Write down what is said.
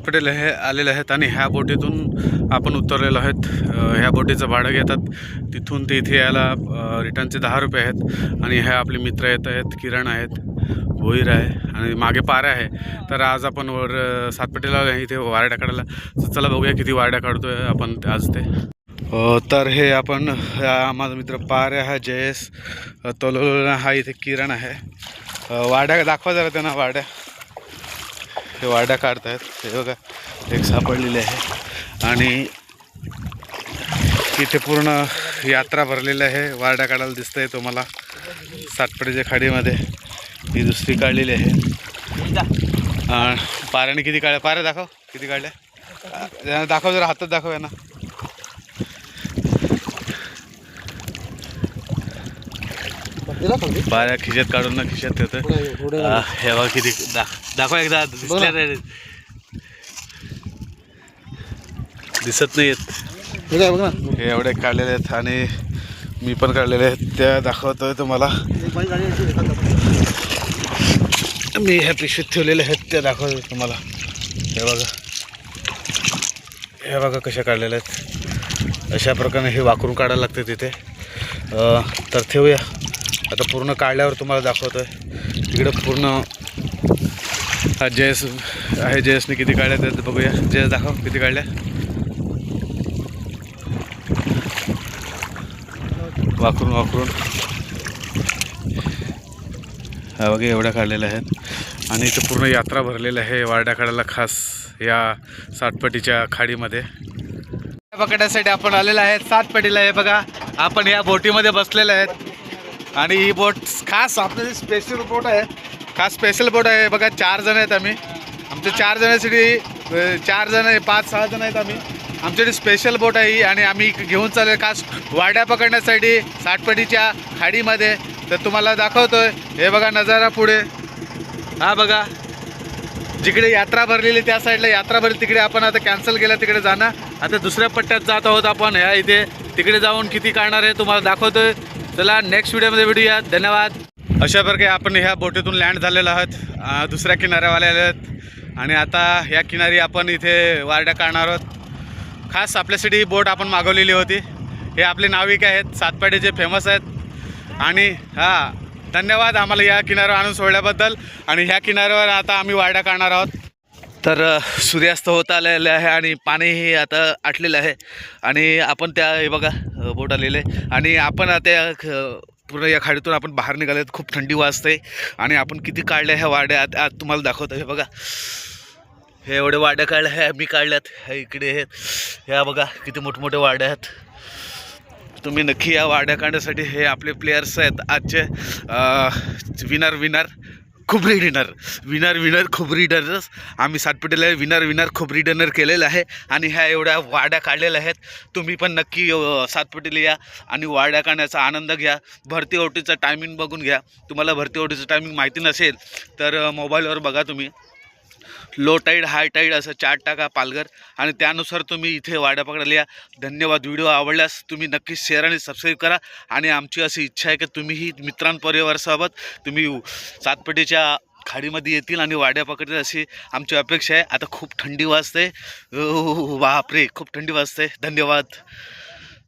सातपेटीला हे आलेले आहेत आणि ह्या बोटीतून आपण उतरलेलो आहेत. ह्या बोटीचं भाडं घेतात तिथून ते इथे यायला रिटर्नचे 10 रुपये आहेत. आणि ह्या आपले मित्र येत आहेत, किरण आहेत, भोईर आहे आणि मागे पारा आहे. तर आज आपण वर सातपेटीला इथे वारड्या काढायला. तर चला बघूया किती वारड्या काढतोय आपण आज ते. तर हे आपण माझा मित्र पाऱ्या हा जयेश, तोलोला हा इथे किरण आहे. वाड्या दाखवा जरा त्यांना वाड्या. हे वाड्या काढतायत. हे बघा एक सापडलेली आहे आणि इथे पूर्ण यात्रा भरलेली आहे. वाड्या काढायला दिसतंय तुम्हाला सातपेटीच्या खाडीमध्ये. ही दुसरी काढलेली आहे. पाऱ्याने किती काढल्या? पाऱ्या दाखव किती काढल्या. दाखव जरा हातात दाखव यांना. पाऱ्या खिशात काढून ना खिशात ठेवतं. हे बघा किती दाखवा एकदा. दिसत नाही येत. हे एवढे काढलेले आहेत आणि मी पण काढलेले आहेत. त्या दाखवतोय तुम्हाला. मी ह्या पिशवीत ठेवलेले आहेत त्या दाखवतोय तुम्हाला. हे बघा, हे बघा कशा काढलेल्या आहेत. अशा प्रकारे हे वाकरून काढायला लागते तिथे. तर ठेवूया आता. पूर्ण काढल्यावर तुम्हाला दाखवतोय. तिकडं पूर्ण हा जयेश आहे. जयेशने किती काढल्या ते बघूया. जयेश दाखव किती काढल्या. वाकरून वाकरून हा बघा एवढ्या काढलेल्या आहेत. आणि इथं पूर्ण यात्रा भरलेली आहे वारड्या काढायला खास या सातपेटीच्या खाडीमध्ये. पकडायसाठी आपण आलेलं आहे सातपेटीला. हे बघा आपण या बोटीमध्ये बसलेले आहेत आणि ही बोट खास आपली स्पेशल बोट आहे. खास स्पेशल बोट आहे. बघा 4 जण आहेत आम्ही. आमच्या 4 जणांसाठी 4 जण आहे, 5-6 जण आहेत आम्ही. आमच्याकडे स्पेशल बोट आहे ही आणि आम्ही घेऊन चाललो खास वाड्या पकडण्यासाठी सातपेटीच्या खाडीमध्ये. तर तुम्हाला दाखवतोय. हे बघा नजारा पुढे. हा बघा जिकडे यात्रा भरलेली त्या साईडला यात्रा भरली तिकडे आपण आता कॅन्सल केलं तिकडे जाणं. आता दुसऱ्या पट्ट्यात जात आहोत आपण. ह्या इथे तिकडे जाऊन किती काढणार आहे तुम्हाला दाखवतोय. चला नेक्स्ट व्हिडिओमध्ये भेटूया. धन्यवाद. अशा प्रकारे आपण ह्या बोटीतून लँड झालेलो आहोत. दुसऱ्या किनाऱ्यावाले आले आहेत आणि आता ह्या किनारी आपण इथे वारड्या काढणार आहोत. खास आपल्यासाठी ही बोट आपण मागवलेली होती. हे आपले नाविक आहेत सातपेटीचे, फेमस आहेत. आणि धन्यवाद आम्हाला या किनाऱ्यावर आणून सोडल्याबद्दल. आणि ह्या किनाऱ्यावर आता आम्ही वारड्या काढणार आहोत. तर सूर्यास्त होत आलेला आहे आणि पाणीही आता आटलेलं आहे आणि आपण त्या हे बघा बोट आलेले आणि आपण आता पूर्ण या खाडीतून आपण बाहेर निघाले. खूप थंडी वाजते आणि आपण किती काढल्या ह्या वाड्या आज तुम्हाला दाखवतो. हे बघा हे एवढे वाड्या काढल्या आहे मी काढल्यात. हे इकडे आहेत. ह्या बघा किती मोठमोठे वाड्या आहेत. तुम्ही नक्की या वाड्या काढण्यासाठी. हे आपले प्लेयर्स आहेत आजचे. विनर खुबरी डिनर्स. आम्ही सातपेटीला विनर खुबरी डिनर केलेलं आहे आणि ह्या एवढ्या वाड्या काढलेल्या आहेत. तुम्ही पण नक्की सातपेटीला या आणि वाड्या काढण्याचा आनंद घ्या. भरती ओटीचं टायमिंग बघून घ्या. तुम्हाला भरती ओटीचं टायमिंग माहिती नसेल तर मोबाईलवर बघा तुम्ही. लो टाईड हाय टाईड असं चार्ट टाका पालघर आणि त्यानुसार तुम्ही इथे वाड्या पकडायला या. धन्यवाद. व्हिडिओ आवडल्यास तुम्ही नक्की शेअर आणि सबस्क्राईब करा. आणि आमची अशी इच्छा आहे की तुम्हीही मित्रांपरिवारासोबत तुम्ही सातपेटीच्या खाडीमध्ये येतील आणि वाड्या पकडतील अशी आमची अपेक्षा आहे. आता खूप थंडी वाजते. बापरे खूप थंडी वाजते. धन्यवाद.